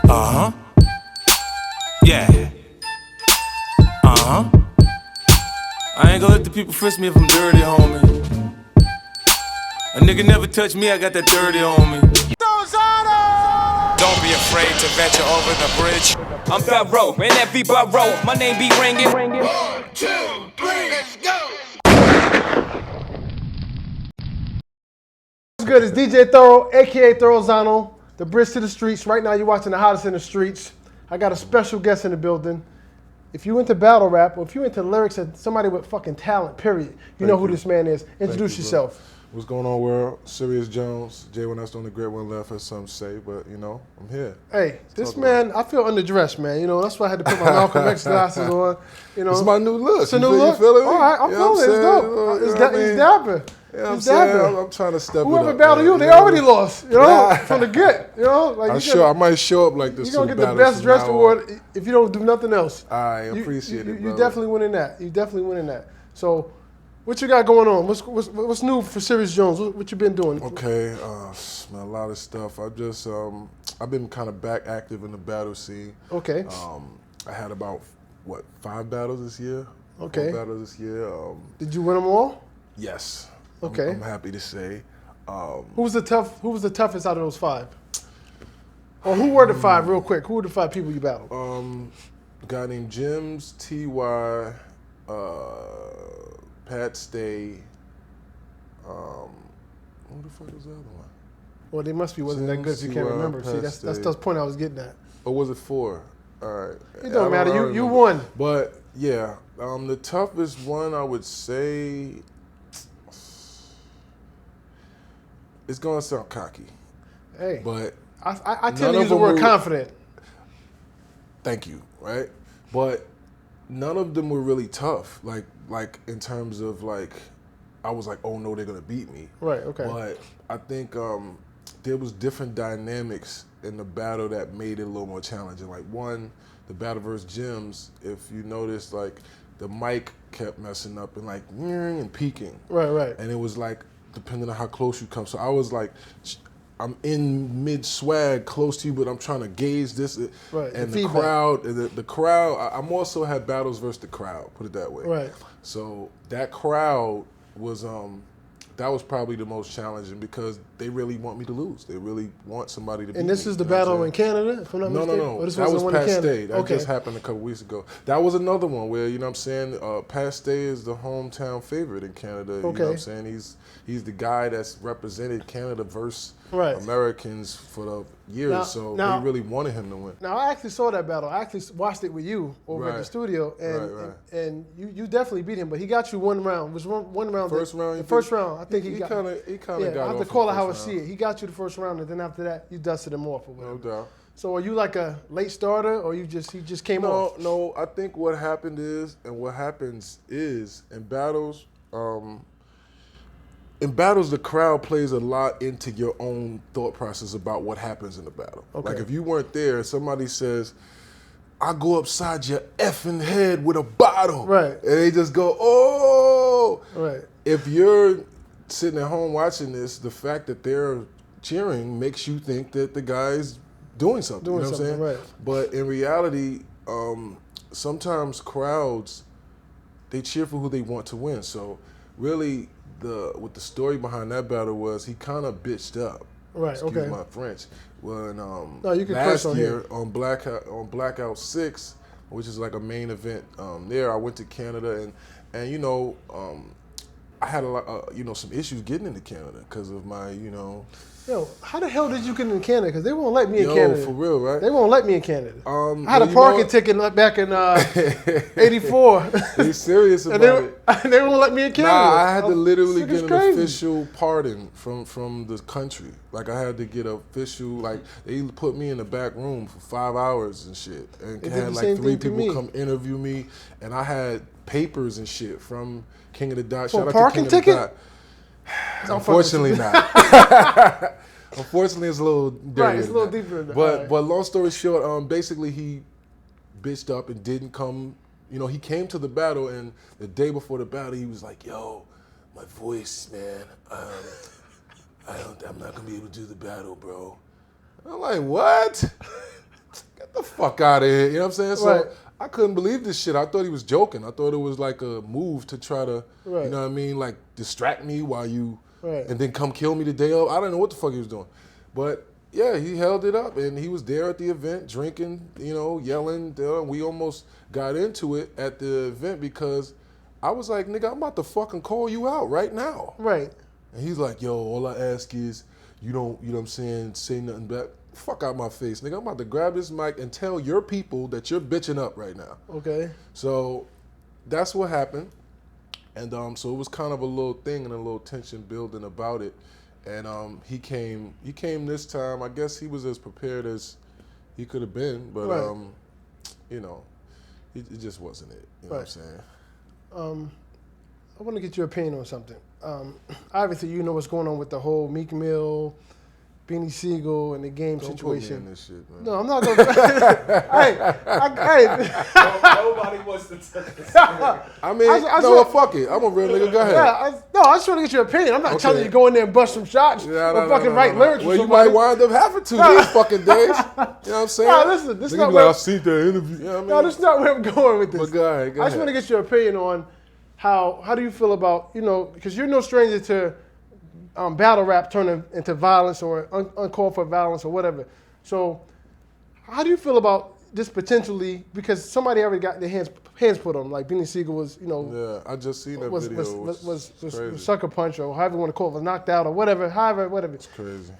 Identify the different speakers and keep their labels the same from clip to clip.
Speaker 1: Uh-huh. Yeah. Uh-huh. I ain't gonna let the people frisk me if I'm dirty, homie. A nigga never touch me, I got that dirty on me.
Speaker 2: Don't be afraid to venture over the bridge.
Speaker 3: I'm Thoro, in every borough, my name be ringing.
Speaker 2: 1, 2, 3, let's go.
Speaker 4: What's good? It's DJ Thoro, aka Arsonal, the bridge to the streets. Right now, you're watching the hottest in the streets. I got a special guest in the building. If you into battle rap, or if you into lyrics and somebody with fucking talent, period, you know who this man is. Introduce yourself.
Speaker 5: What's going on, world? Serius Jones, J1 on the grid, one left, as some say, but you know, I'm here.
Speaker 4: Hey, this man, I feel underdressed, man. You know, that's why I had to put my Malcolm X glasses on. You know,
Speaker 5: It's my new look.
Speaker 4: It's a new look.
Speaker 5: You feeling me?
Speaker 4: All right, I'm feeling it. It's dope. It's dapper.
Speaker 5: Yeah,
Speaker 4: It's dapper.
Speaker 5: I'm trying to step
Speaker 4: Whoever
Speaker 5: it up.
Speaker 4: battled you, they already lost. You know, from the get. You know, like
Speaker 5: I might show up like this.
Speaker 4: You're gonna get the best dressed award if you don't do nothing else.
Speaker 5: I appreciate it,
Speaker 4: You definitely winning that. You definitely winning that. So, what you got going on? What's new for Serius Jones? What you been doing?
Speaker 5: Okay, man, a lot of stuff. I've been kind of back active in the battle scene.
Speaker 4: Okay.
Speaker 5: I had about 5 battles this year.
Speaker 4: Okay.
Speaker 5: 4 battles this year.
Speaker 4: Did you win them all?
Speaker 5: Yes.
Speaker 4: Okay.
Speaker 5: I'm happy to say.
Speaker 4: Who was the toughest out of those 5? Or who were the 5? Real quick, who were the 5 people you battled?
Speaker 5: A guy named Jims, T.Y., Pat Stay. Who the fuck was the other one?
Speaker 4: Well, they must be wasn't that good if you can't remember. See, that's the point I was getting at.
Speaker 5: Or was it 4? All right.
Speaker 4: It don't matter. You won.
Speaker 5: But yeah, the toughest one I would say, it's gonna sound cocky.
Speaker 4: Hey,
Speaker 5: but
Speaker 4: I tend to use the word confident.
Speaker 5: Thank you. Right, but none of them were really tough. Like in terms of like, I was like, oh no, they're gonna beat me.
Speaker 4: Right. Okay.
Speaker 5: But I think there was different dynamics in the battle that made it a little more challenging. Like the battle versus Jims, if you notice, like the mic kept messing up and like and peaking.
Speaker 4: Right.
Speaker 5: And it was like depending on how close you come. So I was like, I'm in mid swag close to you, but I'm trying to gauge this.
Speaker 4: Right.
Speaker 5: And the crowd, the crowd. I'm also had battles versus the crowd. Put it that way.
Speaker 4: Right.
Speaker 5: So that crowd was that was probably the most challenging because they really want me to lose. They really want somebody to beat me.
Speaker 4: And this is the battle in Canada, if I'm not mistaken?
Speaker 5: No.
Speaker 4: This
Speaker 5: that was Pat Stay. That
Speaker 4: okay.
Speaker 5: just happened a couple weeks ago. That was another one where, you know what I'm saying, Pat Stay is the hometown favorite in Canada.
Speaker 4: Okay.
Speaker 5: You know what I'm saying? He's the guy that's represented Canada versus
Speaker 4: right.
Speaker 5: Americans for the years, so they really wanted him to win.
Speaker 4: Now, I actually saw that battle. I actually watched it with you over at the studio, and you definitely beat him, but he got you one round. It was one round.
Speaker 5: First round?
Speaker 4: The first round, I think he got.
Speaker 5: He kind of got
Speaker 4: I have
Speaker 5: off
Speaker 4: to call it how I
Speaker 5: round.
Speaker 4: see it. He got you the first round, and then after that, you dusted him off or whatever.
Speaker 5: No doubt.
Speaker 4: So are you like a late starter, or he just came off?
Speaker 5: No, I think what happened is, and what happens is, in battles, the crowd plays a lot into your own thought process about what happens in the battle.
Speaker 4: Okay.
Speaker 5: Like if you weren't there, somebody says, I go upside your effing head with a bottle.
Speaker 4: Right.
Speaker 5: And they just go, oh.
Speaker 4: Right.
Speaker 5: If you're sitting at home watching this, the fact that they're cheering makes you think that the guy's doing something. You know what I'm saying?
Speaker 4: Right.
Speaker 5: But in reality, sometimes crowds, they cheer for who they want to win. So really, what the story behind that battle was, he kind of bitched up.
Speaker 4: Right.
Speaker 5: Excuse my French. When
Speaker 4: no, you can
Speaker 5: last
Speaker 4: on
Speaker 5: year
Speaker 4: here.
Speaker 5: on Blackout 6, which is like a main event there, I went to Canada and you know, I had a lot, some issues getting into Canada because of my,
Speaker 4: Yo, how the hell did you get in Canada? Because they won't let me in Canada.
Speaker 5: For real, right?
Speaker 4: They won't let me in Canada. I had a
Speaker 5: you
Speaker 4: parking ticket back in '84.
Speaker 5: They serious about it.
Speaker 4: And they won't let me in Canada.
Speaker 5: Nah, I had to literally get an
Speaker 4: crazy.
Speaker 5: official pardon from the country. Like I had to get official, like they put me in the back room for 5 hours and shit. And had like 3 people come interview me. And I had papers and shit from King of the Dot.
Speaker 4: For a parking ticket?
Speaker 5: Unfortunately not. Unfortunately, it's a little dirty.
Speaker 4: Right, it's a little deeper than that.
Speaker 5: But long story short, basically he bitched up and didn't come. You know, he came to the battle, and the day before the battle, he was like, "Yo, my voice, man, I'm not gonna be able to do the battle, bro." I'm like, "What?" the fuck out of here. You know what I'm saying? So
Speaker 4: Right.
Speaker 5: I couldn't believe this shit. I thought he was joking. I thought it was like a move to try to,
Speaker 4: Right.
Speaker 5: you know what I mean, like distract me while you,
Speaker 4: Right.
Speaker 5: and then come kill me the day of. I don't know what the fuck he was doing. But yeah, he held it up, and he was there at the event drinking, you know, yelling. We almost got into it at the event because I was like, nigga, I'm about to fucking call you out right now.
Speaker 4: Right.
Speaker 5: And he's like, yo, all I ask is you don't, you know what I'm saying, say nothing back. Fuck out my face, nigga. I'm about to grab this mic and tell your people that you're bitching up right now.
Speaker 4: Okay.
Speaker 5: So that's what happened. And so it was kind of a little thing and a little tension building about it. And he came this time. I guess he was as prepared as he could have been, but
Speaker 4: Right.
Speaker 5: you know, it just wasn't it. You know what I'm saying?
Speaker 4: I want to get your opinion on something. Obviously, you know what's going on with the whole Meek Mill, Beanie Siegel, and the game
Speaker 5: Don't
Speaker 4: situation.
Speaker 5: put me in this shit, man.
Speaker 4: No, I'm not going to.
Speaker 3: Nobody wants to touch this.
Speaker 5: I mean, fuck it. I'm a real nigga. Go ahead.
Speaker 4: Yeah, I just want to get your opinion. I'm not
Speaker 5: Okay.
Speaker 4: telling you to go in there and bust some shots or fucking write lyrics.
Speaker 5: Well,
Speaker 4: for
Speaker 5: you might
Speaker 4: somebody.
Speaker 5: wind up having to these fucking days. You know what I'm saying?
Speaker 4: No, listen, this is
Speaker 5: Nigga
Speaker 4: not
Speaker 5: be
Speaker 4: where-
Speaker 5: like, I've seen that interview. You know what I mean?
Speaker 4: No, that's not where I'm going with this.
Speaker 5: But go ahead, go
Speaker 4: I just
Speaker 5: ahead.
Speaker 4: want to get your opinion on how do you feel about, you know, because you're no stranger to battle rap turning into violence or uncalled for violence or whatever. So how do you feel about this potentially, because somebody already got their hands put on them, like Beanie Siegel was, you know,
Speaker 5: Yeah, I just seen that
Speaker 4: was
Speaker 5: video.
Speaker 4: was
Speaker 5: crazy.
Speaker 4: sucker punch or however you want to call it, was knocked out or whatever, whatever.
Speaker 5: It's crazy.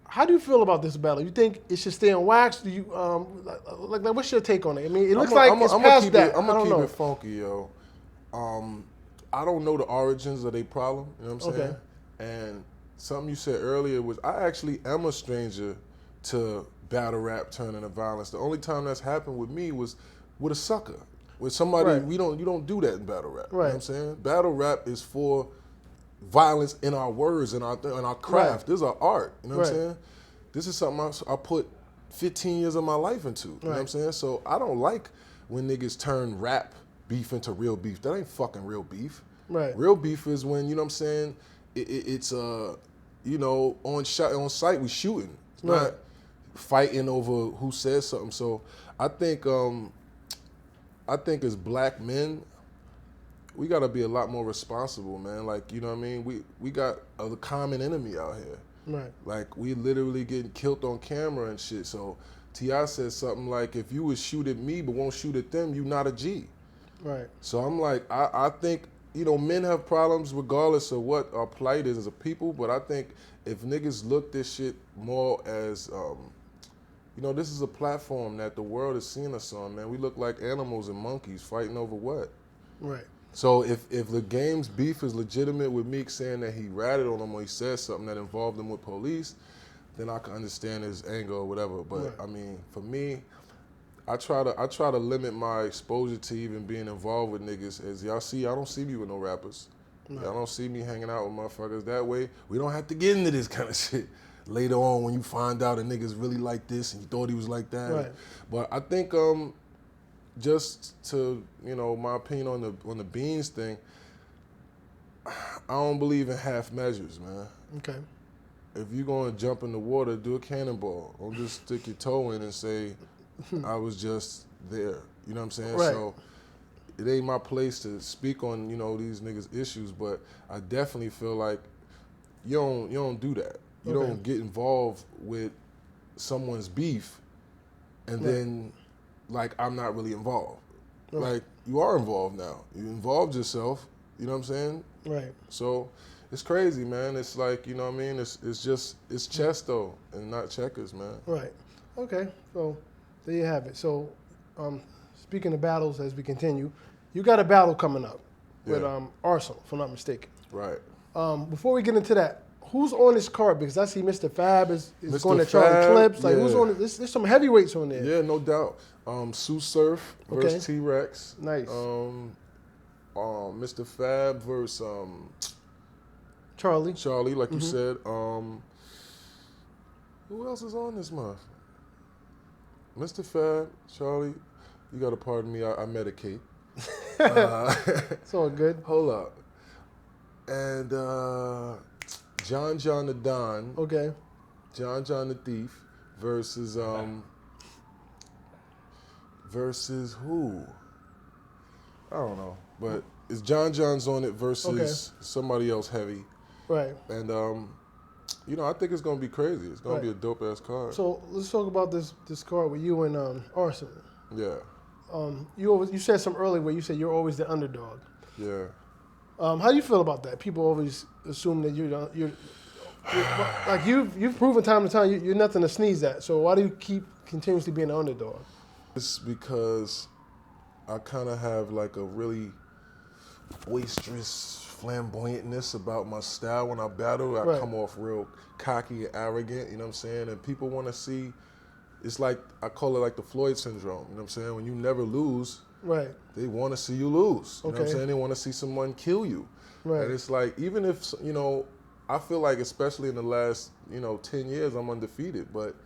Speaker 4: How do you feel about this battle? You think it should stay on wax? Do you like what's your take on it? I mean, it looks like it's past that.
Speaker 5: I'm
Speaker 4: I
Speaker 5: gonna
Speaker 4: don't
Speaker 5: keep
Speaker 4: know.
Speaker 5: it funky, yo. I don't know the origins of their problem. You know what I'm saying?
Speaker 4: Okay.
Speaker 5: And something you said earlier was I actually am a stranger to battle rap turning to violence. The only time that's happened with me was with a sucker, with somebody.
Speaker 4: Right.
Speaker 5: You don't do that in battle rap. You know
Speaker 4: Right.
Speaker 5: what I'm saying? Battle rap is for violence in our words and our craft.
Speaker 4: Right.
Speaker 5: This is our art. You know what I'm
Speaker 4: Right.
Speaker 5: saying? This is something I put 15 years of my life into. You know what I'm
Speaker 4: Right.
Speaker 5: saying? So I don't like when niggas turn rap beef into real beef. That ain't fucking real beef.
Speaker 4: Right.
Speaker 5: Real beef is when, you know what I'm saying, it's you know, on site we shooting. It's
Speaker 4: Right.
Speaker 5: not fighting over who says something. So I think as black men, we gotta be a lot more responsible, man. Like, you know what I mean? We got a common enemy out here.
Speaker 4: Right.
Speaker 5: Like, we literally getting killed on camera and shit. So T.I. said something like, if you would shoot at me but won't shoot at them, you not a G.
Speaker 4: Right.
Speaker 5: So I'm like, I think, you know, men have problems regardless of what our plight is as a people, but I think if niggas look this shit more as, you know, this is a platform that the world is seeing us on, man. We look like animals and monkeys fighting over what?
Speaker 4: Right.
Speaker 5: So if the game's beef is legitimate with Meek saying that he ratted on him or he said something that involved him with police, then I can understand his anger or whatever. But
Speaker 4: Right.
Speaker 5: I mean, for me, I try to limit my exposure to even being involved with niggas. As y'all see, I don't see me with no rappers.
Speaker 4: Right.
Speaker 5: Y'all don't see me hanging out with motherfuckers that way. We don't have to get into this kind of shit later on when you find out a nigga's really like this and you thought he was like that.
Speaker 4: Right.
Speaker 5: But I think just to, you know, my opinion on the beans thing, I don't believe in half measures, man.
Speaker 4: Okay.
Speaker 5: If you're going to jump in the water, do a cannonball. Don't just stick your toe in and say, I was just there. You know what I'm saying?
Speaker 4: Right.
Speaker 5: So it ain't my place to speak on, you know, these niggas' issues, but I definitely feel like you don't do that. You
Speaker 4: Okay.
Speaker 5: don't get involved with someone's beef and
Speaker 4: Right.
Speaker 5: then, like, I'm not really involved.
Speaker 4: Right.
Speaker 5: Like, you are involved now. You involved yourself. You know what I'm saying?
Speaker 4: Right.
Speaker 5: So it's crazy, man. It's like, you know what I mean? It's chess, though, and not checkers, man.
Speaker 4: Right. Okay. So there you have it. So speaking of battles, as we continue, you got a battle coming up with
Speaker 5: Yeah.
Speaker 4: Arsonal, if I'm not mistaken.
Speaker 5: Right.
Speaker 4: Before we get into that, who's on this card? Because I see Mr. Fab is
Speaker 5: Mr.
Speaker 4: going to Charlie
Speaker 5: Fab,
Speaker 4: Clips. Like, who's
Speaker 5: yeah.
Speaker 4: on it? There's some heavyweights on there.
Speaker 5: Yeah, no doubt. Sue Surf versus
Speaker 4: Okay.
Speaker 5: T-Rex.
Speaker 4: Nice.
Speaker 5: Mr. Fab versus
Speaker 4: Charlie.
Speaker 5: Charlie, like you said. Who else is on this month? Mr. Fab, Charlie. You gotta pardon me. I medicate.
Speaker 4: It's all good.
Speaker 5: Hold up. And John the Don,
Speaker 4: Okay.
Speaker 5: John the Thief versus versus who? I don't know, but it's John's on it versus somebody else heavy.
Speaker 4: Right.
Speaker 5: And you know, I think it's gonna be crazy. It's gonna be a dope ass card.
Speaker 4: So let's talk about this card with you and Arsonal.
Speaker 5: Yeah.
Speaker 4: You said something earlier where you said you're always the underdog.
Speaker 5: Yeah.
Speaker 4: How do you feel about that? People always assume that you're like you've proven time to time you're nothing to sneeze at. So why do you keep continuously being an underdog?
Speaker 5: It's because I kind of have like a really boisterous flamboyantness about my style when I battle. I come off real cocky and arrogant, you know what I'm saying? And people want to see, it's like, I call it like the Floyd syndrome, you know what I'm saying? When you never lose, they want to see you lose. You know what I'm saying? They want to see someone kill you. Right. And it's like, even if, you know, I feel like especially in the last, 10 years, I'm undefeated. But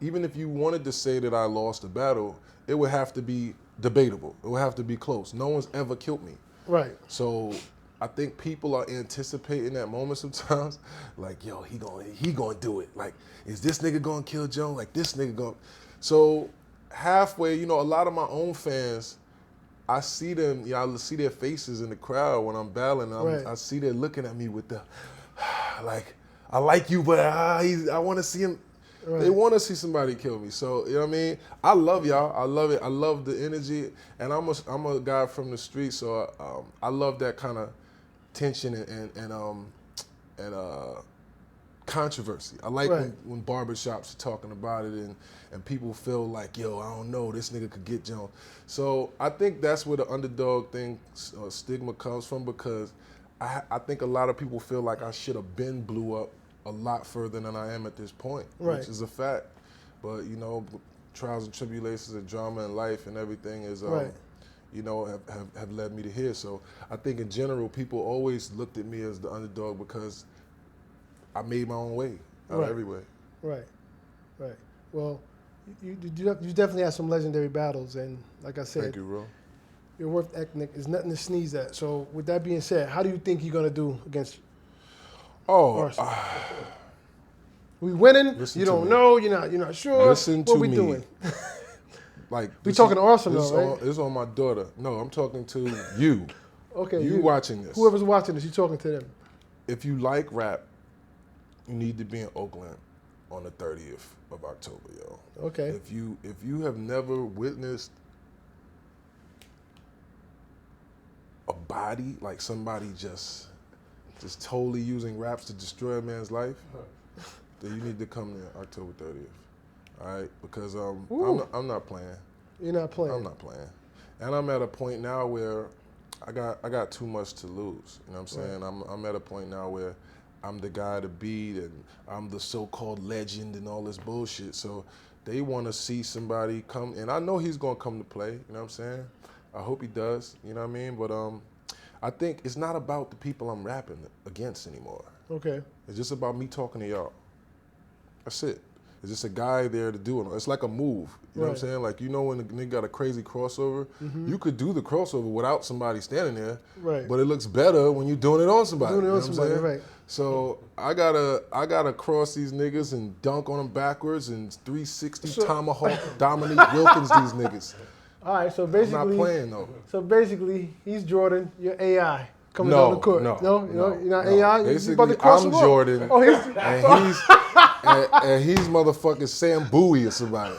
Speaker 5: even if you wanted to say that I lost a battle, it would have to be debatable. It would have to be close. No one's ever killed me. Right. So I think people are anticipating that moment sometimes. Like, yo, he gonna do it. Like, is this nigga gonna kill Joe? Like, this nigga gonna. So halfway, a lot of my own fans, I see them, I see their faces in the crowd when I'm battling. I see them looking at me with the, like, I like you, but I want to see him. Right. They want to see somebody kill me. So, you know what I mean? I love y'all. I love it. I love the energy. And I'm a guy from the street, so I love that kind of tension and controversy. I like when barbershops are talking about it and people feel like, yo, I don't know, this nigga could get Jones. So I think that's where the underdog thing, stigma comes from, because I think a lot of people feel like I should have been blew up a lot further than I am at this point, which is a fact. But, trials and tribulations and drama in life and everything is, have led me to here. So I think in general, people always looked at me as the underdog because I made my own way out of every way. Right.
Speaker 4: Well, you definitely had some legendary battles, and like I said,
Speaker 5: thank you, bro.
Speaker 4: Your work ethic is nothing to sneeze at. So with that being said, how do you think you're gonna do against? We winning? You don't know. You're not sure.
Speaker 5: Listen to me.
Speaker 4: What we doing?
Speaker 5: Like
Speaker 4: we talking to Arsonal, right?
Speaker 5: It's on my daughter. No, I'm talking to you.
Speaker 4: Okay,
Speaker 5: you watching this?
Speaker 4: Whoever's watching this, you talking to them.
Speaker 5: If you like rap, you need to be in Oakland on the 30th of October, yo.
Speaker 4: Okay.
Speaker 5: If you have never witnessed a body, like somebody just totally using raps to destroy a man's life, then you need to come there October 30th. All right? Because I'm not playing.
Speaker 4: You're not playing.
Speaker 5: I'm not playing. And I'm at a point now where I got too much to lose. You know what I'm saying? I'm at a point now where I'm the guy to beat and I'm the so-called legend and all this bullshit. So they want to see somebody come, and I know he's going to come to play, you know what I'm saying? I hope he does, you know what I mean? But I think it's not about the people I'm rapping against anymore. Okay. It's just about me talking to y'all. That's it. It's just a guy there to do it. It's like a move. You know what I'm saying? Like, when the nigga got a crazy crossover, you could do the crossover without somebody standing there. Right. But it looks better when you're doing it on somebody. Doing it on somebody, right. So I gotta cross these niggas and dunk on them backwards and 360 tomahawk Dominique Wilkins these niggas. All right, so basically, I'm not playing though. So basically, he's Jordan, you're AI coming down the court. No, you're not AI. Basically, I'm Jordan, and he's motherfucking Sam Bowie or somebody.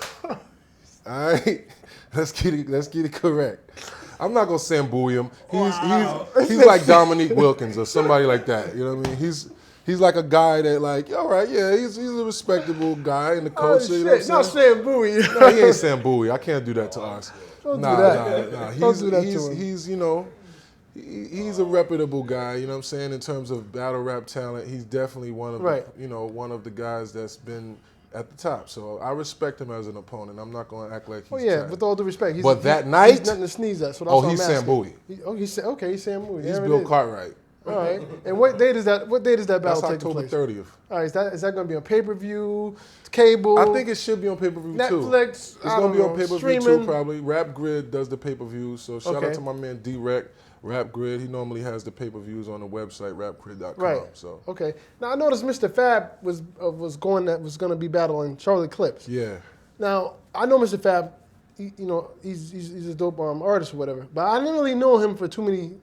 Speaker 5: All right, let's get it correct. I'm not gonna Sam Bowie him. He's like Dominique Wilkins or somebody like that. You know what I mean? He's like a guy that, like, all right, yeah, he's a respectable guy in the culture.
Speaker 4: Oh,
Speaker 5: you know what I'm
Speaker 4: not Sam Bowie.
Speaker 5: No, he ain't Sam Bowie. I can't do that to us.
Speaker 4: Don't do that.
Speaker 5: Nah.
Speaker 4: Don't do that to him.
Speaker 5: He's a reputable guy. You know what I'm saying? In terms of battle rap talent, he's definitely one of the guys that's been at the top. So I respect him as an opponent. I'm not going to act like he's tight.
Speaker 4: With all due respect.
Speaker 5: But that night,
Speaker 4: he's nothing to sneeze at. So that's what I'm asking.
Speaker 5: Sam Bowie.
Speaker 4: He's Sam Bowie.
Speaker 5: He's Bill Cartwright.
Speaker 4: All right. And what date is that battle take place?
Speaker 5: That's October 30th.
Speaker 4: All right. Is that going to be on pay-per-view, cable?
Speaker 5: I think it should be on pay-per-view too.
Speaker 4: Netflix.
Speaker 5: It's going to be on pay-per-view too, probably. Rap Grid does the pay-per-view. So shout out to my man D-Rec. Rap Grid, he normally has the pay-per-views on the website, rapgrid.com. Right. So. Okay. Now I noticed Mr. Fab was going to be battling Charlie Clips. Yeah.
Speaker 4: Now I know Mr. Fab he's a dope artist or whatever. But I didn't really know him for too many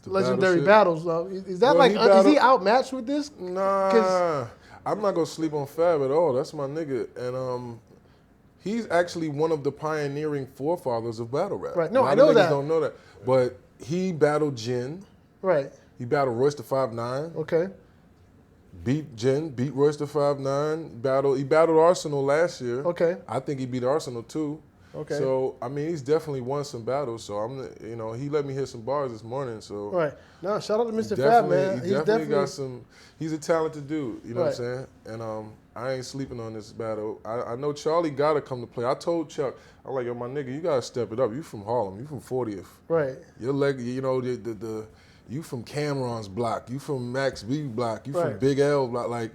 Speaker 4: legendary battles. Is that is he outmatched with this?
Speaker 5: Nah, I'm not gonna sleep on Fab at all. That's my nigga, and he's actually one of the pioneering forefathers of battle rap.
Speaker 4: Right. No,
Speaker 5: I
Speaker 4: know
Speaker 5: niggas
Speaker 4: that.
Speaker 5: Don't know that, but he battled Jin.
Speaker 4: Right.
Speaker 5: He battled Royce the 5'9".
Speaker 4: Okay.
Speaker 5: Beat Jin, beat Royce the 5'9". He battled Arsonal last year.
Speaker 4: Okay.
Speaker 5: I think he beat Arsonal too.
Speaker 4: Okay.
Speaker 5: So I mean, he's definitely won some battles. So he let me hit some bars this morning. So
Speaker 4: right. No, shout out to Mr. Fab, man.
Speaker 5: He definitely got some. He's a talented dude. You know what I'm
Speaker 4: Right.
Speaker 5: saying? And I ain't sleeping on this battle. I know Charlie gotta come to play. I told Chuck, I'm like, yo, my nigga, you gotta step it up. You from Harlem. You from 40th.
Speaker 4: Right.
Speaker 5: Your leg, you from Cameron's block. You from Max B block. You from
Speaker 4: Right.
Speaker 5: Big L block. Like,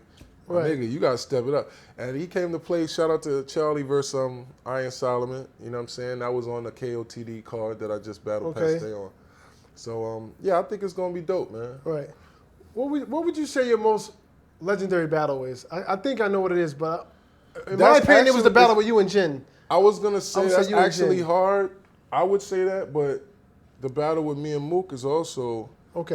Speaker 5: my
Speaker 4: Right.
Speaker 5: nigga, you gotta step it up. And he came to play. Shout out to Charlie versus Iron Solomon. You know what I'm saying? That was on the KOTD card that I just battled Pat Stay on. So yeah, I think it's gonna be dope, man.
Speaker 4: Right. What would you say your most legendary battle is? I think I know what it is, but in my opinion, it was the battle with you and Jin.
Speaker 5: I was gonna say that's
Speaker 4: you and
Speaker 5: actually
Speaker 4: Jin.
Speaker 5: hard. I would say that, but the battle with me and Mook is also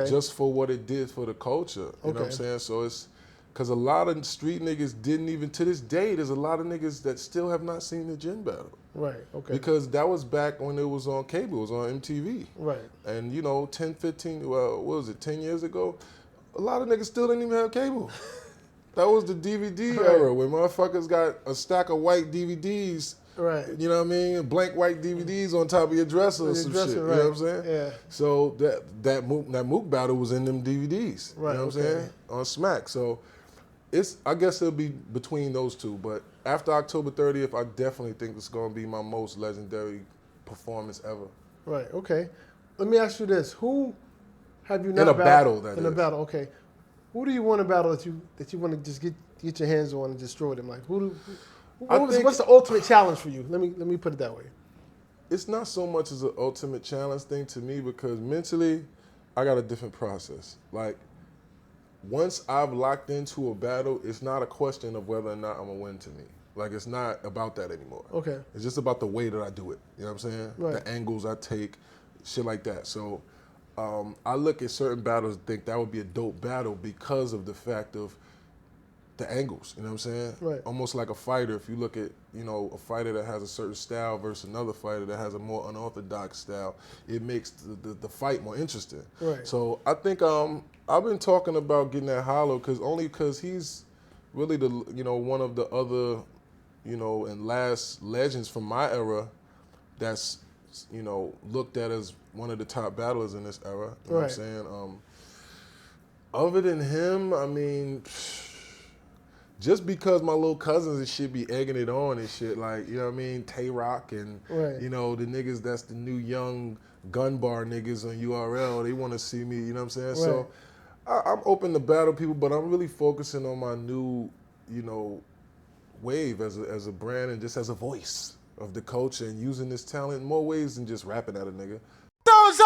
Speaker 5: just for what it did for the culture. You know what I'm saying? So it's because a lot of street niggas didn't even, to this day, there's a lot of niggas that still have not seen the Jin battle.
Speaker 4: Right, okay.
Speaker 5: Because that was back when it was on cable, it was on MTV.
Speaker 4: Right.
Speaker 5: And 10, 15, well, what was it, 10 years ago? A lot of niggas still didn't even have cable. That was the DVD era when motherfuckers got a stack of white DVDs.
Speaker 4: Right.
Speaker 5: You know what I mean? Blank white DVDs on top of your dresser or some shit. You know what I'm saying?
Speaker 4: Yeah.
Speaker 5: So that Mook battle was in them DVDs.
Speaker 4: Right.
Speaker 5: You know what I'm saying? On Smack. So I guess it'll be between those two. But after October 30th, I definitely think it's gonna be my most legendary performance ever.
Speaker 4: Right, okay. Let me ask you this. Who have you not
Speaker 5: in a
Speaker 4: battled?
Speaker 5: battle,
Speaker 4: In a battle, okay. Who do you want to battle that you want to just get your hands on and destroy them? Like what's the ultimate challenge for you? Let me put it that way.
Speaker 5: It's not so much as an ultimate challenge thing to me because mentally, I got a different process. Like, once I've locked into a battle, it's not a question of whether or not I'm gonna win to me. Like, it's not about that anymore.
Speaker 4: Okay.
Speaker 5: It's just about the way that I do it. You know what I'm saying?
Speaker 4: Right.
Speaker 5: The angles I take, shit like that. So I look at certain battles and think that would be a dope battle because of the fact of the angles, you know what I'm saying?
Speaker 4: Right.
Speaker 5: Almost like a fighter. If you look at, a fighter that has a certain style versus another fighter that has a more unorthodox style, it makes the fight more interesting.
Speaker 4: Right.
Speaker 5: So I think I've been talking about getting that Hollow because he's really the one of the other and last legends from my era that's looked at as one of the top battlers in this era. You know what I'm saying? Other than him, I mean, just because my little cousins and shit be egging it on and shit, like, you know what I mean, Tay-Rock and, the niggas that's the new young gun bar niggas on URL, they want to see me, you know what I'm saying?
Speaker 4: Right.
Speaker 5: So I'm open to battle people, but I'm really focusing on my new, wave as a brand and just as a voice of the culture and using this talent in more ways than just rapping at a nigga.
Speaker 2: Those